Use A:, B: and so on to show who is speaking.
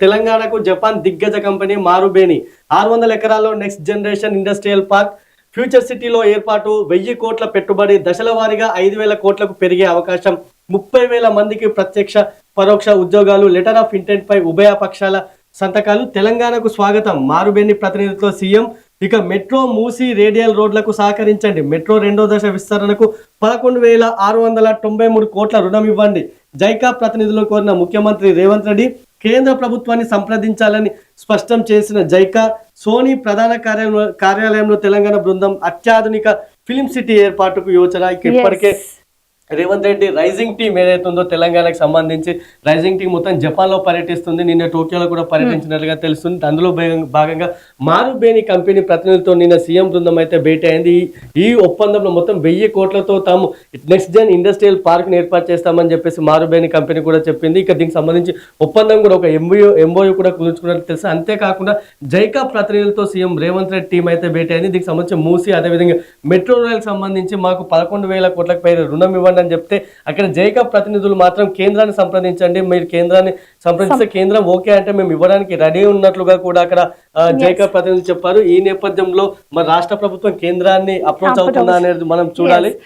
A: తెలంగాణకు జపాన్ దిగ్గజ కంపెనీ మారుబేని 600 ఎకరాల్లో next generation industrial park future సిటీలో ఏర్పాటు 1000 కోట్ల పెట్టుబడి దశల వారీగా 5000 కోట్లకు పెరిగే అవకాశం 30,000 మందికి ప్రత్యక్ష పరోక్ష ఉద్యోగాలు లెటర్ ఆఫ్ ఇంటెంట్ పై ఉభయ పక్షాల సంతకాలు తెలంగాణకు స్వాగతం మారుబేని ప్రతినిధితో సీఎం ఇక మెట్రో మూసి రేడియల్ రోడ్లకు సహకరించండి మెట్రో రెండో దశ విస్తరణకు 11,693 కోట్ల రుణం ఇవ్వండి జైకా ప్రతినిధులు కోరిన ముఖ్యమంత్రి రేవంత్ రెడ్డి కేంద్ర ప్రభుత్వాన్ని సంప్రదించాలని స్పష్టం చేసిన జైకా సోనీ ప్రధాన కార్యాలయంలో తెలంగాణ బృందం అత్యాధునిక ఫిల్మ్ సిటీ ఏర్పాటుకు యోచన ఇప్పటికే రేవంత్ రెడ్డి రైజింగ్ టీం ఏదైతుందో తెలంగాణకు సంబంధించి రైజింగ్ టీం మొత్తం జపాన్ లో పర్యటిస్తుంది నిన్న టోక్యోలో కూడా పర్యటించినట్లుగా తెలుస్తుంది అందులో భాగంగా మారుబేని కంపెనీ ప్రతినిధులతో నిన్న సీఎం బృందం అయితే భేటీ అయింది ఈ ఒప్పందంలో మొత్తం 1000 కోట్లతో తాము నెక్స్ట్ జన్ ఇండస్ట్రియల్ పార్క్ ని ఏర్పాటు చేస్తామని చెప్పేసి మారుబేని కంపెనీ కూడా చెప్పింది ఇక దీనికి సంబంధించి ఒప్పందం కూడా ఒక ఎంఓయూ కూడా కుదుర్చుకున్నట్టు తెలుసు అంతేకాకుండా జైకా ప్రతినిధులతో సీఎం రేవంత్ రెడ్డి టీం అయితే భేటీ అయింది దీనికి సంబంధించి మూసి అదేవిధంగా మెట్రో రైల్ సంబంధించి మాకు 11,000 కోట్లకు పైన రుణం ఇవ్వండి అని చెప్తే అక్కడ జైకా ప్రతినిధులు మాత్రం కేంద్రాన్ని సంప్రదించండి మీరు కేంద్రాన్ని సంప్రదిస్తే కేంద్రం ఓకే అంటే మేము ఇవ్వడానికి రెడీ ఉన్నట్లుగా కూడా అక్కడ జైకా ప్రతినిధులు చెప్పారు ఈ నేపథ్యంలో మరి రాష్ట్ర ప్రభుత్వం కేంద్రాన్ని అప్రోచ్ అవుతుందా అనేది మనం చూడాలి